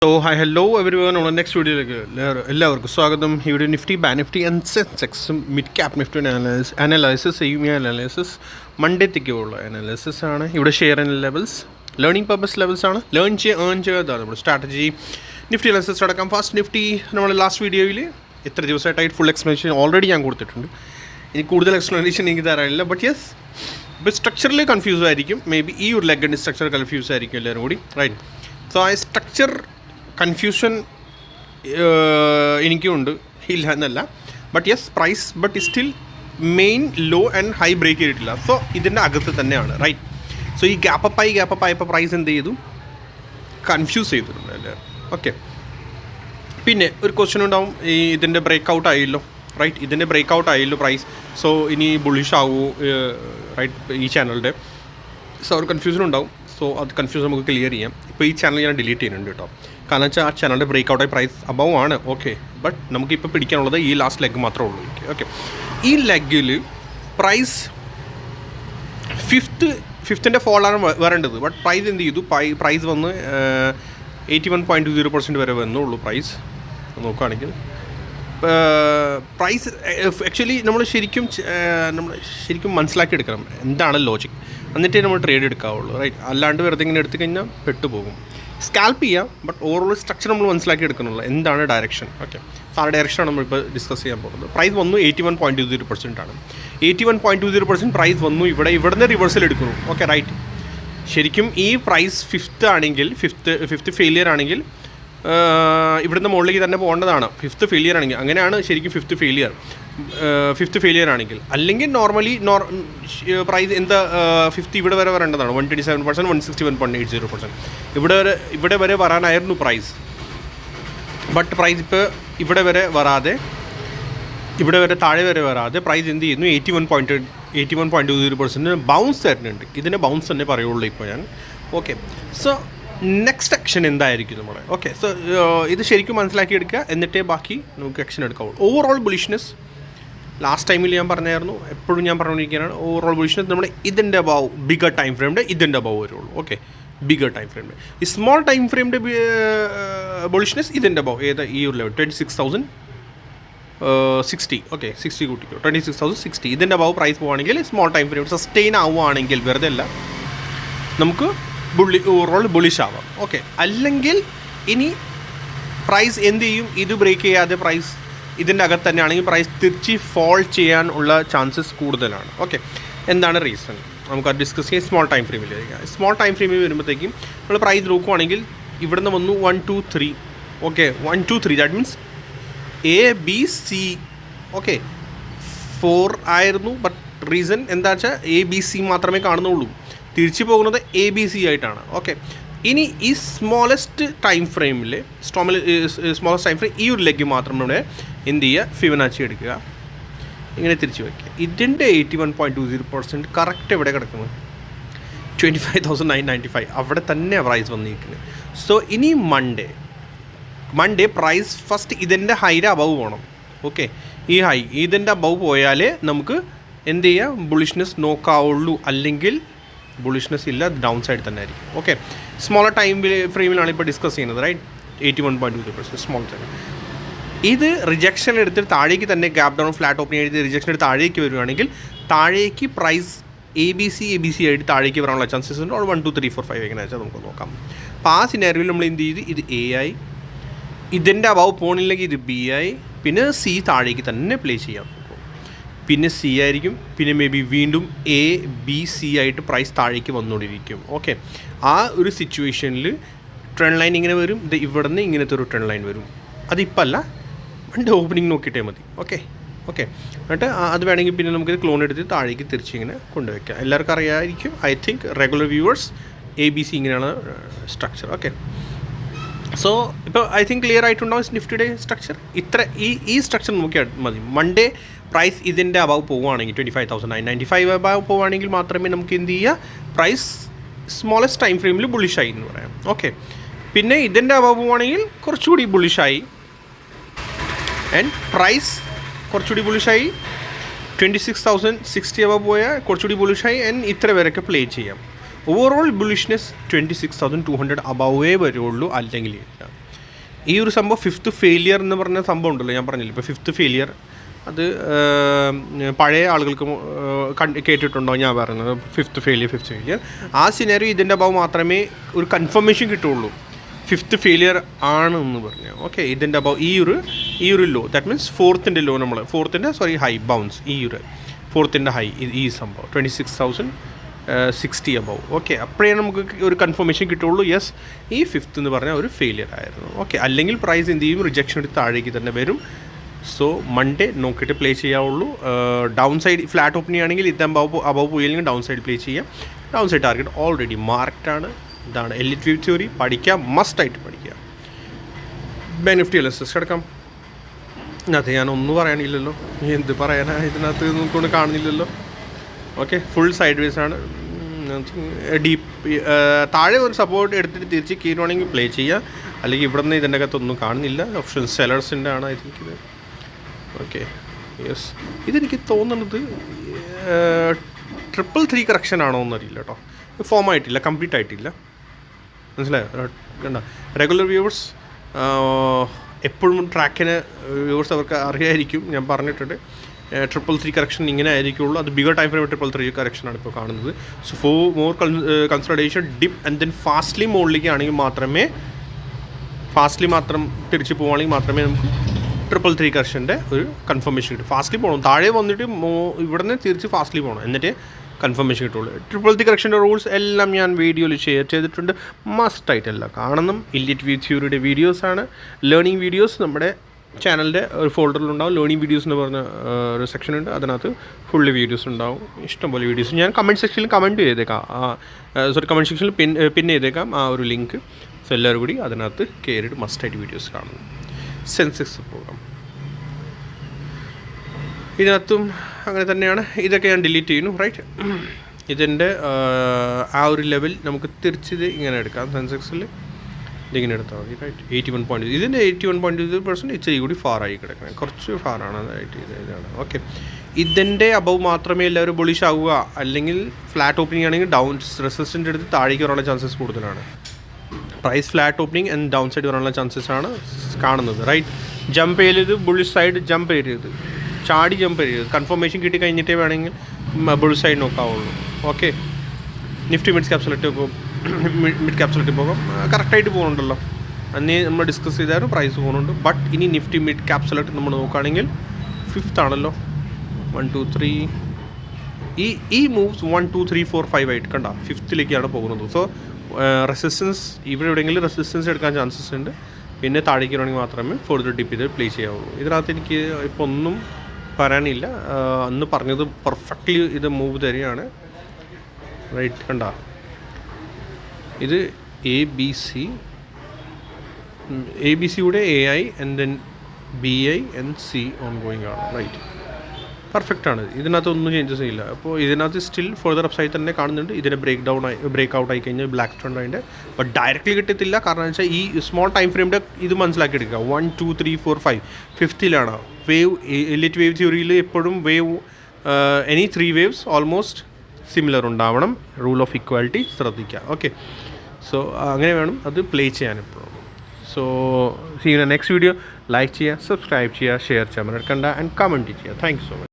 Hi, hello everyone. On the next video, എല്ലാവർക്കും സ്വാഗതം. ഇവിടെ Nifty bank Nifty and Sensex mid cap Nifty analysis analysis മൺഡേത്തേക്കുള്ള analysis ആണ്. ഇവിടെ share and levels learning purpose levels ആണ്. Earn ചെയ്യാതാണ് നമ്മുടെ സ്ട്രാറ്റജി. നിഫ്റ്റി അനാലിസിസ് അടക്കം ഫസ്റ്റ് നിഫ്റ്റി നമ്മൾ ലാസ്റ്റ് വീഡിയോയിൽ എത്ര ദിവസമായിട്ടായിട്ട് ഫുൾ എക്സ്പ്ലനേഷൻ ഓൾറെഡി ഞാൻ കൊടുത്തിട്ടുണ്ട്. ഇനി കൂടുതൽ എക്സ്പ്ലനേഷൻ എനിക്ക് തരാനില്ല. ബട്ട് യെസ്, ഇപ്പോൾ സ്ട്രക്ചറിൽ കൺഫ്യൂസ് ആയിരിക്കും. മേ ബി ഈ ഒരു ലെഗിൻ്റെ സ്ട്രക്ചർ കൺഫ്യൂസ് ആയിരിക്കും എല്ലാവരും കൂടി, റൈറ്റ്? സോ ആ സ്ട്രക്ചർ കൺഫ്യൂഷൻ എനിക്കുണ്ട്, ഇല്ല എന്നല്ല. But yes, price but still main low and high break ചെയ്തിട്ടില്ല. സോ ഇതിൻ്റെ അകത്ത് തന്നെയാണ്, റൈറ്റ്? സോ ഈ ഗ്യാപ്പപ്പായപ്പോൾ പ്രൈസ് എന്ത് ചെയ്തു? കൺഫ്യൂസ് ചെയ്തിട്ടുണ്ട് എല്ലാവരും. ഓക്കെ, പിന്നെ ഒരു ക്വസ്റ്റ്യൻ ഉണ്ടാവും, ഈ ഇതിൻ്റെ ബ്രേക്ക് ഔട്ട് ആയില്ലോ, റൈറ്റ്? ഇതിൻ്റെ ബ്രേക്ക് ഔട്ട് ആയില്ലോ പ്രൈസ്. സോ ഇനി ബുള്ളിഷ് ആവുമോ, റൈറ്റ്? ഈ ചാനലിൻ്റെ സോ ഒരു കൺഫ്യൂഷൻ ഉണ്ടാവും. സോ അത് കൺഫ്യൂഷൻ നമുക്ക് ക്ലിയർ ചെയ്യാം. ഇപ്പോൾ ഈ ചാനൽ ഞാൻ ഡിലീറ്റ് ചെയ്യുന്നുണ്ട് കേട്ടോ. കാരണം വെച്ചാൽ ആ ചാനലിൻ്റെ ബ്രേക്ക് ഔട്ടായി പ്രൈസ് അബവ് ആണ്. ഓക്കെ, ബട്ട് നമുക്കിപ്പോൾ പിടിക്കാനുള്ളത് ഈ ലാസ്റ്റ് ലെഗ് മാത്രമേ ഉള്ളൂ. ഓക്കെ, ഈ ലെഗിൽ പ്രൈസ് ഫിഫ്ത്തിൻ്റെ ഫോളാണ് വരേണ്ടത്. ബട്ട് പ്രൈസ് എന്ത് ചെയ്തു? പ്രൈസ് വന്ന് 81.20% വരെ വന്നുള്ളൂ പ്രൈസ് നോക്കുകയാണെങ്കിൽ. പ്രൈസ് ആക്ച്വലി നമ്മൾ ശരിക്കും മനസ്സിലാക്കി എടുക്കണം എന്താണ് ലോജിക്, എന്നിട്ടേ നമ്മൾ ട്രേഡ് എടുക്കാവുള്ളൂ, റൈറ്റ്? അല്ലാണ്ട് വെറുതെ ഇങ്ങനെ എടുത്തു കഴിഞ്ഞാൽ പെട്ടുപോകും. സ്കാൽപ്പ് ചെയ്യാം, ബട്ട് ഓവറോൾ സ്ട്രക്ചർ നമ്മൾ മനസ്സിലാക്കി എടുക്കണമല്ലോ, എന്താണ് ഡയറക്ഷൻ. ഓക്കെ, ആ ഡയറക്ഷനാണ് നമ്മളിപ്പോൾ ഡിസ്കസ് ചെയ്യാൻ പോകുന്നത്. പ്രൈസ് വന്നു 81.20% ആണ്. 81.20% പ്രൈസ് വന്നു. ഇവിടുന്ന് റിവേഴ്സൽ എടുക്കുന്നു. Okay, right? ശരിക്കും ഈ പ്രൈസ് ഫിഫ്ത്ത് ഫെയിലിയർ ആണെങ്കിൽ ഇവിടുന്ന് മുകളിലേക്ക് തന്നെ പോകേണ്ടതാണ്. ഫിഫ്ത്ത് ഫെയിലിയർ ആണെങ്കിൽ അങ്ങനെയാണ് ശരിക്കും. ഫിഫ്ത്ത് ഫെയിലിയർ ആണെങ്കിൽ, അല്ലെങ്കിൽ നോർമലി പ്രൈസ് എന്താ ഫിഫ്ത്ത് ഇവിടെ വരെ വരേണ്ടതാണ്. 127%, 161.80%. ഇവിടെ വരെ വരാനായിരുന്നു പ്രൈസ്. ബട്ട് പ്രൈസ് ഇപ്പോൾ ഇവിടെ വരെ താഴെ വരെ വരാതെ പ്രൈസ് എന്ത് ചെയ്യുന്നു? 81.20% ബൗൺസ് തരുന്നുണ്ട്. ഇതിനെ ബൗൺസ് തന്നെ പറയുള്ളൂ ഇപ്പോൾ ഞാൻ. ഓക്കെ, സോ നെക്സ്റ്റ് ആക്ഷൻ എന്തായിരിക്കും നമ്മുടെ? ഓക്കെ, സോ ഇത് ശരിക്കും മനസ്സിലാക്കിയെടുക്കുക, എന്നിട്ടേ ബാക്കി നമുക്ക് ആക്ഷൻ എടുക്കാവുള്ളൂ. ഓവറോൾ ബുളിഷ്നെസ് ലാസ്റ്റ് ടൈമിൽ ഞാൻ പറഞ്ഞായിരുന്നു, എപ്പോഴും ഞാൻ പറഞ്ഞുകൊണ്ടിരിക്കുകയാണ്. ഓവറോൾ ബുളിഷ്നെസ് നമ്മുടെ ഇതിൻ്റെ അബവ് ബിഗർ ടൈം ഫ്രെയിമിൻ്റെ ഇതിൻ്റെ അബവ് വരുള്ളൂ. ഓക്കെ, ബിഗർ ടൈം ഫ്രെയിമിൻ്റെ. ഈ സ്മോൾ ടൈം ഫ്രെയിമിൻ്റെ ബുളിഷ്നെസ് ഇതിൻ്റെ അബവ് ഈ ഒരു ലെവൽ 26,060. ഓക്കെ, 60 കൂട്ടിക്കോ, 26,060. ഇതിൻ്റെ അബവ് പ്രൈസ് പോവുകയാണെങ്കിൽ സ്മോൾ ടൈം ഫ്രെയിം സസ്റ്റെയിൻ ആവുകയാണെങ്കിൽ, വെറുതെ അല്ല, നമുക്ക് ഓവറോൾ ബുള്ളിഷ് ആവാം. ഓക്കെ, അല്ലെങ്കിൽ ഇനി പ്രൈസ് എന്ത് ചെയ്യും? ഇത് ബ്രേക്ക് ചെയ്യാതെ പ്രൈസ് ഇതിൻ്റെ അകത്ത് തന്നെയാണെങ്കിൽ പ്രൈസ് തിരിച്ച് ഫോൾ ചെയ്യാനുള്ള ചാൻസസ് കൂടുതലാണ്. ഓക്കെ, എന്താണ് റീസൺ? നമുക്കത് ഡിസ്കസ് ചെയ്യാം. സ്മോൾ ടൈം ഫ്രെയിമിലേക്ക്. സ്മോൾ ടൈം ഫ്രെയിമിൽ വരുമ്പോഴത്തേക്കും നമ്മൾ പ്രൈസ് നോക്കുവാണെങ്കിൽ ഇവിടുന്ന് വന്നു 1 2 3. Okay, 1 2 3 that means ABC. Okay, 4 ആയിരുന്നു. ബട്ട് റീസൺ എന്താ വെച്ചാൽ ABC മാത്രമേ കാണുന്നുള്ളൂ. തിരിച്ചു പോകുന്നത് ABC ആയിട്ടാണ്. ഓക്കെ, ഇനി ഈ സ്മോളസ്റ്റ് ടൈം ഫ്രെയിം ഈ ഒരു ലെഗ് മാത്രം ഇവിടെ എന്ത് ചെയ്യുക? ഫിബൊനാച്ചി എടുക്കുക, ഇങ്ങനെ തിരിച്ചു വയ്ക്കുക. ഇതിൻ്റെ 81.20% കറക്റ്റ് എവിടെ കിടക്കുന്നത്? 25,995. അവിടെ തന്നെ പ്രൈസ് വന്നിരിക്കുന്നത്. സോ ഇനി മൺഡേ പ്രൈസ് ഫസ്റ്റ് ഇതിൻ്റെ ഹൈയുടെ അബവ് പോകണം. ഓക്കെ, ഈ ഹൈ ഇതിൻ്റെ അബവ് പോയാലേ നമുക്ക് എന്ത് ചെയ്യുക? ബുളിഷ്നെസ് നോക്കാവുള്ളൂ. അല്ലെങ്കിൽ ബുളിഷ്നെസ് ഇല്ല, ഡൗൺ സൈഡ് തന്നെ ആയിരിക്കും. ഓക്കെ, സ്മോളർ ടൈം ഫ്രെയിമിലാണ് ഇപ്പോൾ ഡിസ്കസ് ചെയ്യുന്നത്, റൈറ്റ്? 81.20% small time. ഇത് റിജക്ഷൻ എടുത്തിട്ട് താഴേക്ക് തന്നെ ഗ്യാപ് ഡൗൺ ഫ്ലാറ്റ് ഓപ്പൺ ചെയ്ത് റിജക്ഷൻ എടുത്ത് താഴേക്ക് വരുവാണെങ്കിൽ താഴേക്ക് പ്രൈസ് ABC ആയിട്ട് താഴേക്ക് വരാനുള്ള ചാൻസസ് ഉണ്ട്. 1 2 3 4 5 എങ്ങനെ വെച്ചാൽ നമുക്ക് നോക്കാം. അപ്പോൾ ആ സിനാരിയോയിൽ നമ്മൾ എന്ത് ചെയ്ത്? ഇത് A ആയി, ഇതിൻ്റെ അബവ് പോണില്ലെങ്കിൽ ഇത് B ആയി, പിന്നെ C താഴേക്ക് തന്നെ പ്ലേ ചെയ്യാം, പിന്നെ C ആയിരിക്കും, പിന്നെ മേ ബി വീണ്ടും ABC ആയിട്ട് പ്രൈസ് താഴേക്ക് വന്നുകൊണ്ടിരിക്കും. ഓക്കെ, ആ ഒരു സിറ്റുവേഷനിൽ ട്രെൻഡ് ലൈൻ ഇങ്ങനെ വരും. ഇത് ഇവിടെ നിന്ന് ഇങ്ങനത്തെ ഒരു ട്രെൻഡ് ലൈൻ വരും. അതിപ്പോൾ അല്ല, മൺഡേ ഓപ്പണിംഗ് നോക്കിയിട്ടേ മതി. ഓക്കെ, എന്നിട്ട് അത് വേണമെങ്കിൽ പിന്നെ നമുക്കിത് ക്ലോൺ എടുത്ത് താഴേക്ക് തിരിച്ചിങ്ങനെ കൊണ്ടുവയ്ക്കാം. എല്ലാവർക്കും അറിയാമായിരിക്കും, I think regular viewers. ABC ഇങ്ങനെയാണ് സ്ട്രക്ചർ. ഓക്കെ, സോ ഇപ്പോൾ ഐ തിങ്ക് ക്ലിയർ ആയിട്ടുണ്ടാവും നിഫ്റ്റിയുടെ സ്ട്രക്ചർ. ഈ സ്ട്രക്ചർ നോക്കിയാൽ മതി. മൺഡേ പ്രൈസ് ഇതിൻ്റെ അബവ് പോവുകയാണെങ്കിൽ 25,995 അബവ് പോവുകയാണെങ്കിൽ മാത്രമേ നമുക്ക് എന്ത് ചെയ്യുക? പ്രൈസ് സ്മോളസ്റ്റ് ടൈം ഫ്രെയിമിൽ ബുള്ളിഷായി എന്ന് പറയാം. ഓക്കെ, പിന്നെ ഇതിൻ്റെ അബവ് പോവുകയാണെങ്കിൽ കുറച്ചുകൂടി ബുള്ളിഷായി, ആൻഡ് പ്രൈസ് കുറച്ചുകൂടി ബുള്ളിഷായി. 26,060 അബവ് പോയാൽ കുറച്ചുകൂടി ബുള്ളിഷായി, ആൻഡ് ഇത്ര വരെയൊക്കെ പ്ലേ ചെയ്യാം. ഓവറോൾ ബുള്ളിഷ്നെസ് 26,200 അബവേ വരുള്ളൂ, അല്ലെങ്കിൽ ഈ ഒരു സംഭവം ഫിഫ്ത്ത് ഫെയിലിയർ എന്ന് പറഞ്ഞ സംഭവം ഉണ്ടല്ലോ, ഞാൻ പറഞ്ഞില്ല ഇപ്പോൾ ഫിഫ്ത്ത് ഫെയിലിയർ, അത് പഴയ ആളുകൾക്ക് കേട്ടിട്ടുണ്ടോ ഞാൻ പറയുന്നത്. ഫിഫ്ത്ത് ഫെയിലിയർ ആ സിനാരിയോ ഇതിൻ്റെ അഭാവം മാത്രമേ ഒരു കൺഫർമേഷൻ കിട്ടുള്ളൂ ഫിഫ്ത്ത് ഫെയിലിയർ ആണെന്ന് പറഞ്ഞു. ഓക്കെ, ഇതിൻ്റെ അഭാവം ഈ ഒരു ലോ, ദാറ്റ് മീൻസ് ഫോർത്തിൻ്റെ ഹൈ ബൗൺസ്, ഈ ഒരു ഫോർത്തിൻ്റെ ഹൈ ഈ സംഭവം 26,060 അബവ്. ഓക്കെ, അപ്പോഴേ നമുക്ക് ഒരു കൺഫർമേഷൻ കിട്ടുള്ളൂ യെസ് ഈ ഫിഫ്ത്ത് എന്ന് പറഞ്ഞാൽ ഒരു ഫെയിലിയർ ആയിരുന്നു. ഓക്കെ, അല്ലെങ്കിൽ പ്രൈസ് എന്ത് ചെയ്യും, റിജക്ഷൻ എടുത്ത് താഴേക്ക് തന്നെ വരും. സോ മൺഡേ നോക്കിയിട്ട് പ്ലേ ചെയ്യാവുള്ളൂ. ഡൗൺ സൈഡ് ഫ്ലാറ്റ് ഓപ്പണിംഗ് ആണെങ്കിൽ ഇത് അബവ് പോയില്ലെങ്കിൽ ഡൗൺ സൈഡ് പ്ലേ ചെയ്യാം. ഡൗൺ സൈഡ് ടാർഗറ്റ് ഓൾറെഡി മാർക്റ്റാണ്. ഇതാണ് എലിറ്റ് വ്യൂ തിയറി, പഠിക്കാം, മസ്റ്റായിട്ട് പഠിക്കാം. ബെനിഫിറ്റ് അലസിസ് കിടക്കാം. ഇതിനകത്ത് ഞാനൊന്നും പറയാനില്ലല്ലോ, എന്ത് പറയാനാ ഇതിനകത്ത് നോക്കൊണ്ട് കാണുന്നില്ലല്ലോ. ഓക്കെ, ഫുൾ സൈഡ് വേസ് ആണ്. ഡീപ്പ് താഴെ ഒരു സപ്പോർട്ട് എടുത്തിട്ട് തിരിച്ച് കീറുവാണെങ്കിൽ പ്ലേ ചെയ്യുക, അല്ലെങ്കിൽ ഇവിടെ നിന്ന് ഇതിൻ്റെ അകത്തൊന്നും കാണുന്നില്ല. ഓപ്ഷൻ സെലർസിൻ്റെ ആണ് ഐ തിങ്ക് ഇത്. ഓക്കെ, യെസ്, ഇതെനിക്ക് തോന്നുന്നത് 333 കറക്ഷൻ ആണോ എന്നറിയില്ല കേട്ടോ. ഫോം ആയിട്ടില്ല, കംപ്ലീറ്റ് ആയിട്ടില്ല, മനസ്സിലായോ? കണ്ട റെഗുലർ വ്യൂവേഴ്സ് എപ്പോഴും ട്രാക്കിന് വ്യൂവേഴ്സ് അവർക്ക് അറിയായിരിക്കും, ഞാൻ പറഞ്ഞിട്ടുണ്ട് 333 കറക്ഷൻ ഇങ്ങനെ ആയിരിക്കുള്ളൂ. അത് ബിഗർ ടൈം ഫ്രെയിം 333 കറക്ഷനാണ് ഇപ്പോൾ കാണുന്നത്. So for more consultation dip and then fastly മുകളിലേക്ക് ആണെങ്കിൽ മാത്രം തിരിച്ച് പോവുകയാണെങ്കിൽ മാത്രമേ നമുക്ക് 333 കറക്ഷൻ്റെ ഒരു കൺഫർമേഷൻ കിട്ടും. ഫാസ്റ്റ്ലി പോകണം, താഴെ വന്നിട്ട് ഇവിടെ നിന്ന് തിരിച്ച് ഫാസ്റ്റ്ലി പോകണം, എന്നിട്ട് കൺഫർമേഷൻ കിട്ടുള്ളൂ. 333 കറക്ഷൻ്റെ റൂൾസ് എല്ലാം ഞാൻ വീഡിയോയിൽ ഷെയർ ചെയ്തിട്ടുണ്ട്, മസ്റ്റായിട്ടെല്ലാം കാണണം. ഇലിറ്റ് വ്യൂ തിയറിയുടെ വീഡിയോസാണ്, ലേണിംഗ് വീഡിയോസ് നമ്മുടെ ചാനലിൻ്റെ ഒരു ഫോൾഡറിലുണ്ടാവും. ലേണിംഗ് വീഡിയോസ് എന്ന് പറഞ്ഞ ഒരു സെക്ഷൻ ഉണ്ട്, അതിനകത്ത് ഫുള്ള് വീഡിയോസ് ഉണ്ടാവും, ഇഷ്ടംപോലെ വീഡിയോസ്. ഞാൻ കമൻറ്റ് സെക്ഷനിൽ കമൻറ്റ് ചെയ്തേക്കാം, കമൻറ്റ് സെക്ഷനിൽ പിൻ ചെയ്തേക്കാം ആ ഒരു ലിങ്ക്. സോ എല്ലാവരും കൂടി അതിനകത്ത് കയറിയിട്ട് മസ്റ്റായിട്ട് വീഡിയോസ് കാണുന്നു. സെൻസെക്സ് പോകാം, ഇതിനകത്തും അങ്ങനെ തന്നെയാണ്. ഇതൊക്കെ ഞാൻ ഡിലീറ്റ് ചെയ്യുന്നു, റൈറ്റ്. ഇതിൻ്റെ ആ ഒരു ലെവൽ നമുക്ക് തിരിച്ചിത് ഇങ്ങനെ എടുക്കാം. സെൻസെക്സിൽ ഇതിങ്ങനെ എടുത്താൽ മതി, റൈറ്റ്. 81 പോയിൻറ്റ്, ഇതിൻ്റെ 81.2% ഇച്ചിരി കൂടി ഫാറായി കിടക്കണം, കുറച്ച് ഫാറാണ് അതായിട്ട് ഇതാണ്. ഓക്കെ, ഇതിൻ്റെ അബവ് മാത്രമേ എല്ലാവരും ബുളിഷ് ആവുക, അല്ലെങ്കിൽ ഫ്ലാറ്റ് ഓപ്പണിംഗ് ആണെങ്കിൽ ഡൗൺ റെസിസ്റ്റൻ്റ് എടുത്ത് താഴേക്ക് വരാനുള്ള ചാൻസസ് കൂടുതലാണ്. Price flat opening and down side വരാനുള്ള ചാൻസസ് ആണ് കാണുന്നത്, റൈറ്റ്. ജമ്പ് ചെയ്യരുത്, ബുളിഷ് സൈഡ് ജമ്പ് ചെയ്യരുത്, ചാടി ജമ്പ് ചെയ്യരുത്. കൺഫർമേഷൻ കിട്ടി കഴിഞ്ഞിട്ടേ വേണമെങ്കിൽ ബുളിഷ് സൈഡ് നോക്കാവുള്ളൂ. ഓക്കെ, നിഫ്റ്റി മിഡ് ക്യാപ്സുലിറ്റി പോകും, കറക്റ്റായിട്ട് പോകുന്നുണ്ടല്ലോ, അന്നേ നമ്മൾ ഡിസ്കസ് ചെയ്തായിരുന്നു, പ്രൈസ് പോകുന്നുണ്ട്. ബട്ട് ഇനി നിഫ്റ്റി മിഡ് ക്യാപ്സുലിറ്റി നമ്മൾ നോക്കുകയാണെങ്കിൽ ഫിഫ്ത്ത് ആണല്ലോ, 1 2 3 ഈ മൂവ്സ് 1 2 3 4 5 ആയിട്ട് കണ്ട ഫിഫ്ത്തിലേക്കാണ് പോകുന്നത്. സോ റെസിസ്റ്റൻസ് ഇവിടെ എവിടെയെങ്കിലും റെസിസ്റ്റൻസ് എടുക്കാൻ ചാൻസസ് ഉണ്ട്. പിന്നെ താഴേക്ക് വരണമെങ്കിൽ മാത്രമേ ഫോർദർ ഡിപ്പ് ചെയ്ത് പ്ലേ ചെയ്യാവുള്ളൂ. ഇതിനകത്ത് എനിക്ക് ഇപ്പോൾ ഒന്നും പറയാനില്ല, അന്ന് പറഞ്ഞത് പെർഫെക്റ്റ്ലി ഇത് മൂവ് തരികയാണ്, റൈറ്റ്. കണ്ട ഇത് എ ബി സിയുടെ AI and then BI and C on going ആണ്, റൈറ്റ്. പെർഫെക്റ്റ് ആണ്, ഇതിനകത്ത് ഒന്നും ചേഞ്ചസ് ഇല്ല. അപ്പോൾ ഇതിനകത്ത് സ്റ്റിൽ ഫർദർ അപ്സൈഡ് തന്നെ കാണുന്നുണ്ട്. ഇതിനെ ബ്രേക്ക് ഔട്ട് ആയി കഴിഞ്ഞാൽ ബ്ലാക്ക് ട്രെൻഡ് അതിൻ്റെ, ബട്ട് ഡയറക്റ്റ്ലി കിട്ടത്തില്ല. കാരണം വെച്ചാൽ ഈ സ്മോൾ ടൈം ഫ്രെയിമിൻ്റെ ഇത് മനസ്സിലാക്കി എടുക്കുക. 1 2 3 4 5 ഫിഫ്ത്തിലാണ് വേവ്. എലിറ്റ് വേവ് തിയറിയിൽ എപ്പോഴും wave any 3 waves almost similar ഉണ്ടാവണം. റൂൾ ഓഫ് ഇക്വാലിറ്റി ശ്രദ്ധിക്കുക. ഓക്കെ, സോ അങ്ങനെ വേണം അത് പ്ലേ ചെയ്യാൻ എപ്പോഴും. So see you next video. Like ചെയ്യുക, സബ്സ്ക്രൈബ് ചെയ്യുക, ഷെയർ ചെയ്യാൻ മറക്കണ്ട, ആൻഡ് കമൻറ്റ് ചെയ്യുക. Thank you so much.